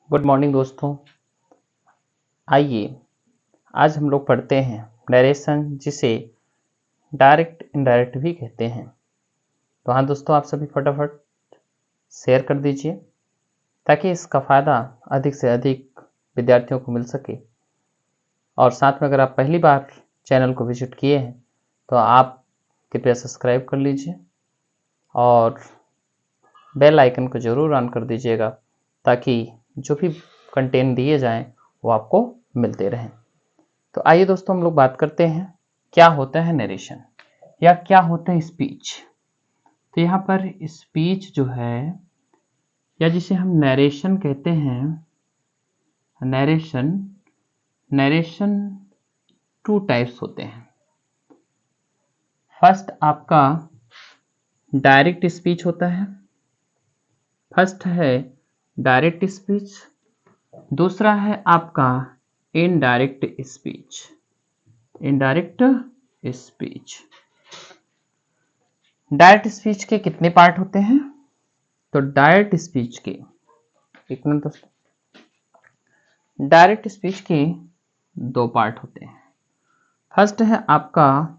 Good morning दोस्तों। आइए आज हम लोग पढ़ते हैं नरेशन, जिसे डायरेक्ट इनडायरेक्ट भी कहते हैं। तो हाँ दोस्तों, आप सभी फटाफट शेयर कर दीजिए ताकि इसका फ़ायदा अधिक से अधिक विद्यार्थियों को मिल सके। और साथ में अगर आप पहली बार चैनल को विजिट किए हैं तो आप कृपया सब्सक्राइब कर लीजिए और बेल आइकन को ज़रूर ऑन कर दीजिएगा ताकि जो भी कंटेंट दिए जाएं वो आपको मिलते रहें। तो आइए दोस्तों, हम लोग बात करते हैं क्या होता है नरेशन या क्या होता है स्पीच। तो यहाँ पर स्पीच जो है या जिसे हम नरेशन कहते हैं, नरेशन टू टाइप्स होते हैं। फर्स्ट आपका डायरेक्ट स्पीच होता है, फर्स्ट है डायरेक्ट स्पीच, दूसरा है आपका indirect speech. Indirect speech, direct speech के कितने पार्ट होते हैं? तो डायरेक्ट स्पीच के, एक मिनट दोस्तों, डायरेक्ट स्पीच के दो पार्ट होते हैं। फर्स्ट है आपका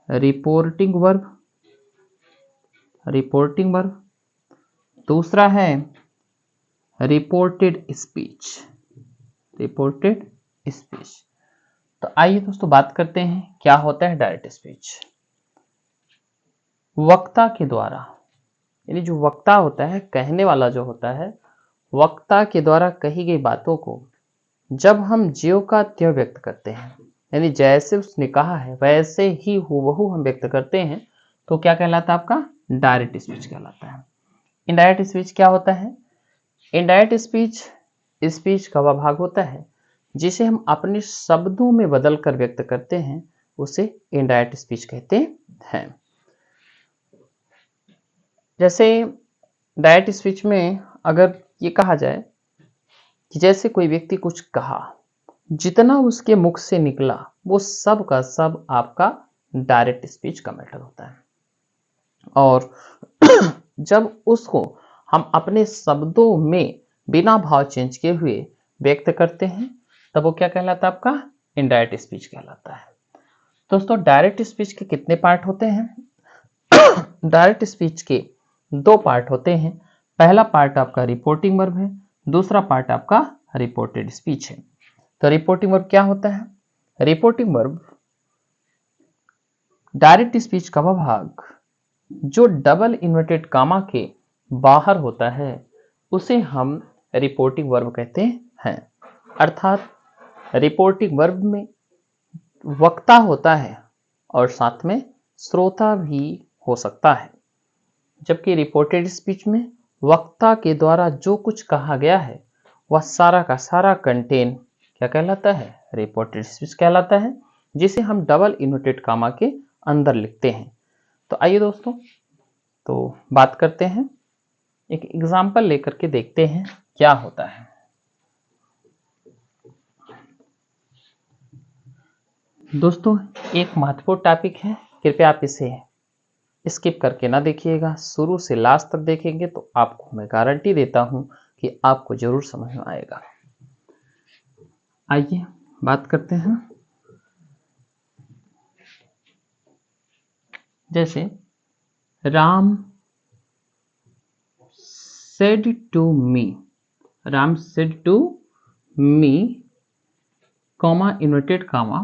रिपोर्टिंग वर्ब, दूसरा है रिपोर्टेड स्पीच। तो आइए दोस्तों बात करते हैं क्या होता है डायरेक्ट स्पीच। वक्ता के द्वारा, यानी जो वक्ता होता है, कहने वाला जो होता है, वक्ता के द्वारा कही गई बातों को जब हम ज्यों का त्यों व्यक्त करते हैं, यानी जैसे उसने कहा है वैसे ही हूबहू हम व्यक्त करते हैं, तो क्या कहलाता है? आपका डायरेक्ट स्पीच कहलाता है। इनडायरेक्ट स्पीच क्या होता है? इनडायरेक्ट स्पीच का वह भाग होता है जिसे हम अपने शब्दों में बदल कर व्यक्त करते हैं, उसे इनडायरेक्ट स्पीच कहते हैं। जैसे डायरेक्ट स्पीच में अगर ये कहा जाए कि जैसे कोई व्यक्ति कुछ कहा, जितना उसके मुख से निकला वो सब का सब आपका डायरेक्ट स्पीच का मैटर होता है। और जब उसको हम अपने शब्दों में बिना भाव चेंज किए हुए व्यक्त करते हैं, तब वो क्या कहलाता है? आपका इनडायरेक्ट स्पीच कहलाता है। दोस्तों, डायरेक्ट स्पीच के कितने पार्ट होते हैं? डायरेक्ट स्पीच के दो पार्ट होते हैं। पहला पार्ट आपका रिपोर्टिंग वर्ब है, दूसरा पार्ट आपका रिपोर्टेड स्पीच है। तो रिपोर्टिंग वर्ब क्या होता है? रिपोर्टिंग वर्ब डायरेक्ट स्पीच का वह भाग जो डबल इन्वर्टेड कामा के बाहर होता है, उसे हम रिपोर्टिंग वर्ब कहते हैं। अर्थात रिपोर्टिंग वर्ब में वक्ता होता है और साथ में श्रोता भी हो सकता है, जबकि रिपोर्टेड स्पीच में वक्ता के द्वारा जो कुछ कहा गया है वह सारा का सारा कंटेंट क्या कहलाता है? रिपोर्टेड स्पीच कहलाता है, जिसे हम डबल इन्वर्टेड कामा के अंदर लिखते हैं। तो आइए दोस्तों, तो बात करते हैं, एक एग्जाम्पल लेकर के देखते हैं क्या होता है। दोस्तों, एक महत्वपूर्ण टॉपिक है, कृपया आप इसे स्किप करके ना देखिएगा, शुरू से लास्ट तक देखेंगे तो आपको मैं गारंटी देता हूं कि आपको जरूर समझ में आएगा। आइए बात करते हैं। जैसे Ram said to me, Ram said to me, comma inverted comma,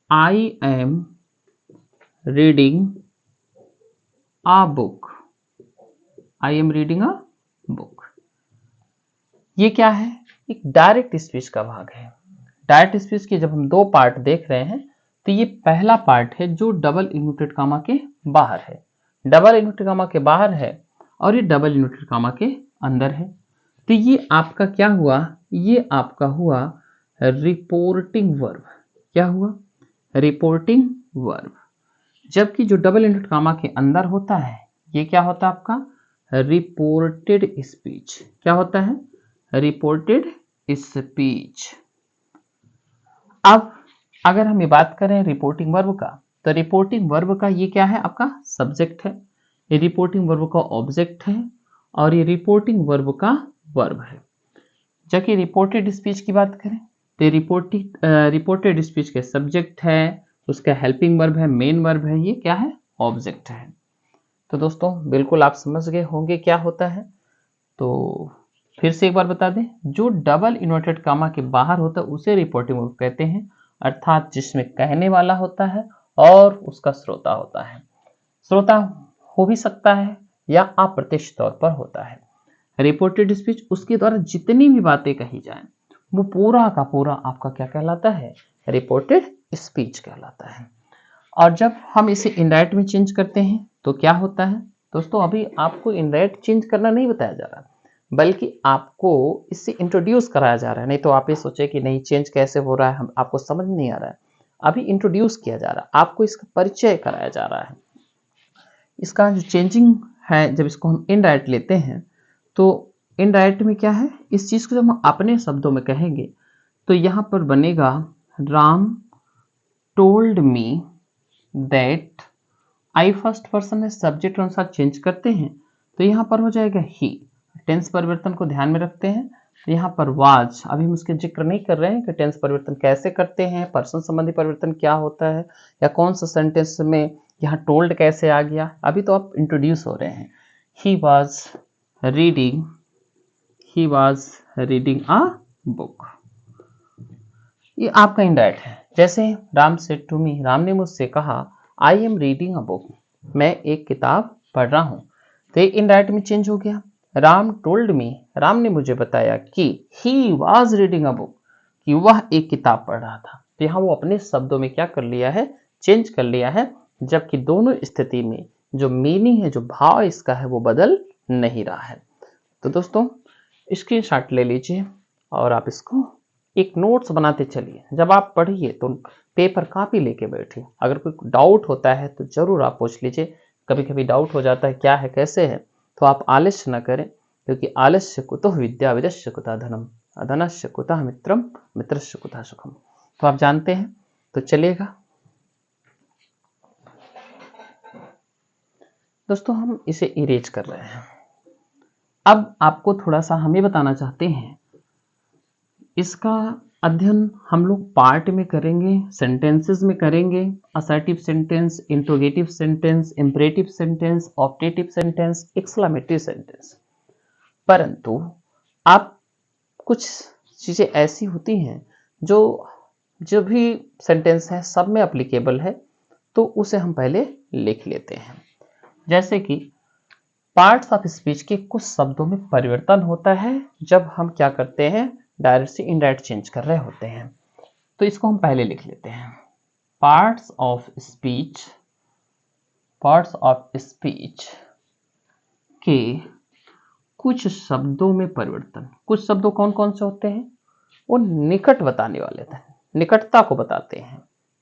I am reading a book, I am reading a book। ये क्या है? एक डायरेक्ट स्पीच का भाग है। डायरेक्ट स्पीच के जब हम दो पार्ट देख रहे हैं तो ये पहला पार्ट है जो डबल इन्वर्टेड कामा के बाहर है, डबल इन्वर्टेड कामा के बाहर है और ये डबल इन्वर्टेड कामा के अंदर है। तो ये आपका क्या हुआ? ये आपका हुआ रिपोर्टिंग वर्ब। क्या हुआ? Reporting verb. जबकि जो डबल इन्वर्टेड कामा के अंदर होता है ये क्या होता है? आपका रिपोर्टेड स्पीच। क्या होता है? Reported speech. अब अगर हम ये बात करें रिपोर्टिंग वर्ब का, तो रिपोर्टिंग वर्ब का ये क्या है? आपका सब्जेक्ट है, ये रिपोर्टिंग वर्ब का ऑब्जेक्ट है और ये रिपोर्टिंग वर्ब का वर्ब है। जबकि रिपोर्टेड स्पीच की बात करें तो रिपोर्टेड स्पीच के सब्जेक्ट है, उसका हेल्पिंग वर्ब है, मेन वर्ब है, ये क्या है, ऑब्जेक्ट है। तो दोस्तों बिल्कुल आप समझ गए होंगे क्या होता है। तो फिर से एक बार बता दें, जो डबल इन्वर्टेड कामा के बाहर होता है उसे रिपोर्टिंग वर्ब कहते हैं, अर्थात जिसमें कहने वाला होता है और उसका श्रोता होता है। श्रोता हो भी सकता है या अप्रत्यक्ष तौर पर होता है। रिपोर्टेड स्पीच उसके द्वारा जितनी भी बातें कही जाएं वो पूरा का पूरा आपका क्या कहलाता है, रिपोर्टेड स्पीच कहलाता है। और जब हम इसे इनडायरेक्ट में चेंज करते हैं तो क्या होता है दोस्तों, अभी आपको इनडायरेक्ट चेंज करना नहीं बताया जा रहा, बल्कि आपको इससे इंट्रोड्यूस कराया जा रहा है। नहीं तो आप ये सोचे कि नहीं चेंज कैसे हो रहा है, हम आपको समझ नहीं आ रहा है। अभी इंट्रोड्यूस किया जा रहा है, आपको इसका परिचय कराया जा रहा है। इसका जो चेंजिंग है, जब इसको हम इनडायरेक्ट लेते हैं तो इनडायरेक्ट में क्या है, इस चीज को जब हम अपने शब्दों में कहेंगे तो यहां पर बनेगा Ram told me that. I first person में सब्जेक्ट के अनुसार चेंज करते हैं तो यहां पर हो जाएगा ही। टेंस परिवर्तन को ध्यान में रखते हैं तो यहाँ पर वाज, अभी हम उसके जिक्र नहीं कर रहे हैं कि टेंस परिवर्तन कैसे करते हैं, पर्सन संबंधी परिवर्तन क्या होता है, या कौन सा सेंटेंस में यहाँ टोल्ड कैसे आ गया, अभी तो आप इंट्रोड्यूस हो रहे हैं। He was reading a book, ये आपका इनडायरेक्ट है। जैसे Ram said to me, Ram ने मुझसे कहा, I am reading a book, मैं एक किताब पढ़ रहा हूं। तो इनडायरेक्ट में चेंज हो गया। राम टोल्ड मी, राम ने मुझे बताया कि ही वॉज रीडिंग अ बुक, कि वह एक किताब पढ़ रहा था। तो यहाँ वो अपने शब्दों में क्या कर लिया है, चेंज कर लिया है, जबकि दोनों स्थिति में जो मीनिंग है, जो भाव इसका है, वो बदल नहीं रहा है। तो दोस्तों स्क्रीनशॉट ले लीजिए और आप इसको एक नोट्स बनाते चलिए। जब आप पढ़िए तो पेपर कापी लेके बैठिए। अगर कोई डाउट होता है तो जरूर आप पूछ लीजिए। कभी कभी डाउट हो जाता है क्या है कैसे है, तो आप आलस्य न करें, क्योंकि आलस्य कुतः विद्या, विदस्य कुतः धनम, अधनस्य कुतः मित्रम, मित्रस्य कुतः सुखम। तो आप जानते हैं, तो चलिएगा दोस्तों, हम इसे इरेज कर रहे हैं। अब आपको थोड़ा सा हम ये बताना चाहते हैं, इसका अध्ययन हम लोग पार्ट में करेंगे, सेंटेंसेस में करेंगे, assertive sentence, interrogative sentence, imperative sentence, optative sentence, exclamatory sentence. परंतु आप कुछ चीजें ऐसी होती हैं जो भी सेंटेंस है सब में अप्लीकेबल है, तो उसे हम पहले लिख लेते हैं। जैसे कि पार्ट्स ऑफ स्पीच के कुछ शब्दों में परिवर्तन होता है जब हम क्या करते हैं, डायरेक्ट से इनडायरेक्ट चेंज कर रहे होते हैं। तो इसको हम पहले लिख लेते हैं। पार्ट्स ऑफ स्पीच के कुछ शब्दों में परिवर्तन। कुछ शब्दों कौन कौन से होते हैं, वो निकट बताने वाले थे, निकटता को बताते हैं,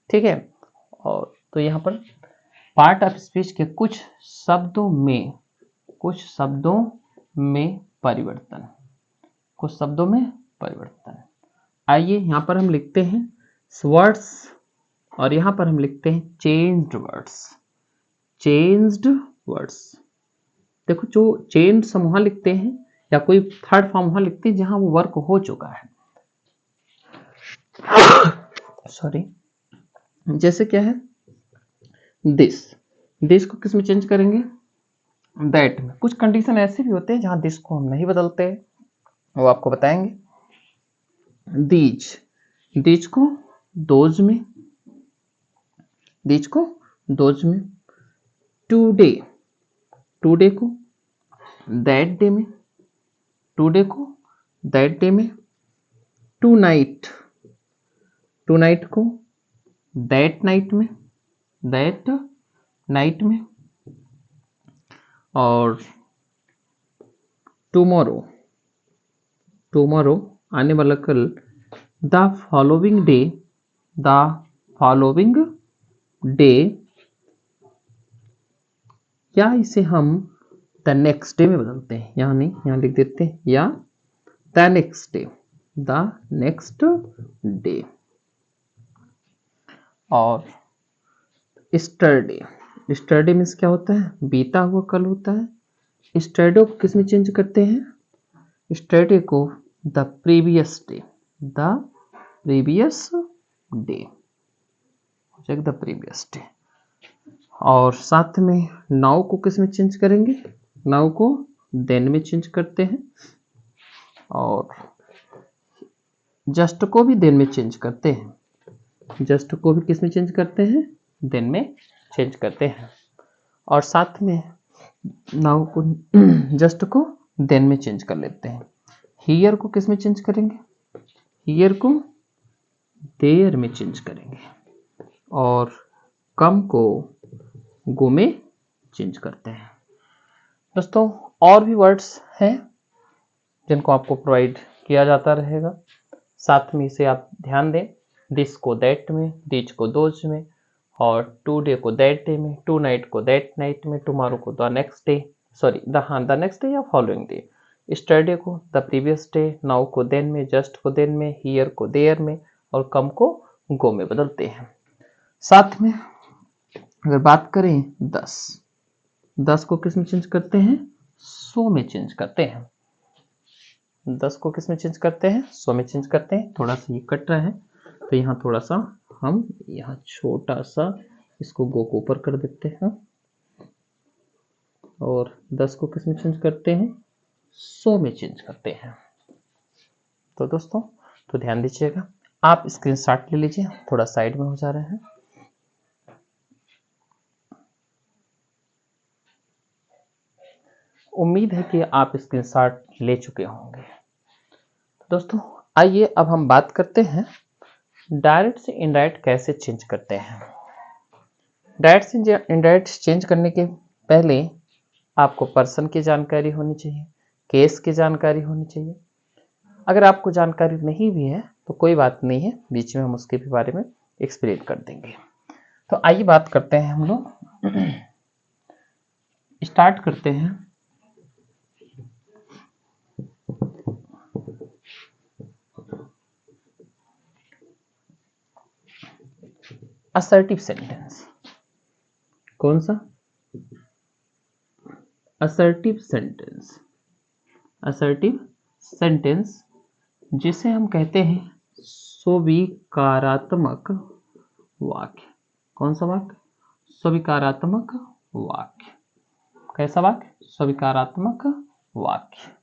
ठीक है। और तो यहाँ पर पार्ट ऑफ स्पीच के कुछ शब्दों में परिवर्तन, आइए यहाँ पर हम लिखते हैं वर्ड्स, और यहाँ पर हम लिखते हैं चेंज्ड वर्ड्स। देखो, जो चेंज हम वहां लिखते हैं या कोई थर्ड फॉर्म वहां लिखते हैं जहां वो वर्क हो चुका है। सॉरी, जैसे क्या है, दिस को किस में चेंज करेंगे, दैट में। कुछ कंडीशन ऐसे भी होते हैं जहां दिस को हम नहीं बदलते, वो आपको बताएंगे। दीज को दोज में, टुडे को दैट डे में, टुनाइट को दैट नाइट में, और टुमारो आने वाला कल, द फॉलोइंग डे, या इसे हम द नेक्स्ट डे में बदलते हैं, यहाँ नहीं, यहाँ लिख देते हैं, या द नेक्स्ट डे। और स्टरडे मीन्स क्या होता है, बीता हुआ कल होता है। स्टैडो को किस में चेंज करते हैं? स्टैडो को the previous day, the previous day, check the previous day. और साथ में नाउ को किस में चेंज करेंगे? नाउ को देन में चेंज करते हैं, और जस्ट को भी देन में चेंज करते हैं। जस्ट को भी किस में चेंज करते हैं? देन में चेंज करते हैं। और साथ में नाउ को जस्ट को देन में चेंज कर लेते हैं। हियर को किस में चेंज करेंगे? हियर को देयर में चेंज करेंगे, और कम को गो में चेंज करते हैं। दोस्तों और भी वर्ड्स हैं जिनको आपको प्रोवाइड किया जाता रहेगा, साथ में इसे आप ध्यान दें। दिस को दैट में, दिच को दोज में, और टुडे को दैट डे में, टू नाइट को दैट नाइट में, टुमारो को the next day, sorry the next day या फॉलोइंग डे, स्टरडे को द प्रीवियस डे, नाउ को देन में, जस्ट को देन में, हियर को देयर में, और कम को गो में बदलते हैं। साथ में अगर बात करें 10 को किस में चेंज करते हैं? सो में चेंज करते हैं। 10 को किस में चेंज करते हैं? सो में चेंज करते हैं। थोड़ा सा ये कट रहा है तो यहाँ थोड़ा सा हम यहाँ छोटा सा इसको गो को ऊपर कर देते हैं, और 10 को किस में चेंज करते हैं? सो में चेंज करते हैं। तो दोस्तों तो ध्यान दीजिएगा, आप स्क्रीनशॉट ले लीजिए, थोड़ा साइड में हो जा रहे हैं। उम्मीद है कि आप स्क्रीनशॉट ले चुके होंगे। दोस्तों आइए अब हम बात करते हैं डायरेक्ट से इनडायरेक्ट कैसे चेंज करते हैं। डायरेक्ट से इनडायरेक्ट चेंज करने के पहले आपको पर्सन की जानकारी होनी चाहिए, केस की जानकारी होनी चाहिए। अगर आपको जानकारी नहीं भी है तो कोई बात नहीं है, बीच में हम उसके भी बारे में एक्सप्लेन कर देंगे। तो आइए बात करते हैं, हम लोग स्टार्ट करते हैं असर्टिव सेंटेंस। कौन सा? Assertive sentence. असर्टिव सेंटेंस जिसे हम कहते हैं स्वीकारात्मक वाक्य। कौन सा वाक्य? स्वीकारात्मक वाक्य। कैसा वाक्य? स्वीकारात्मक वाक्य।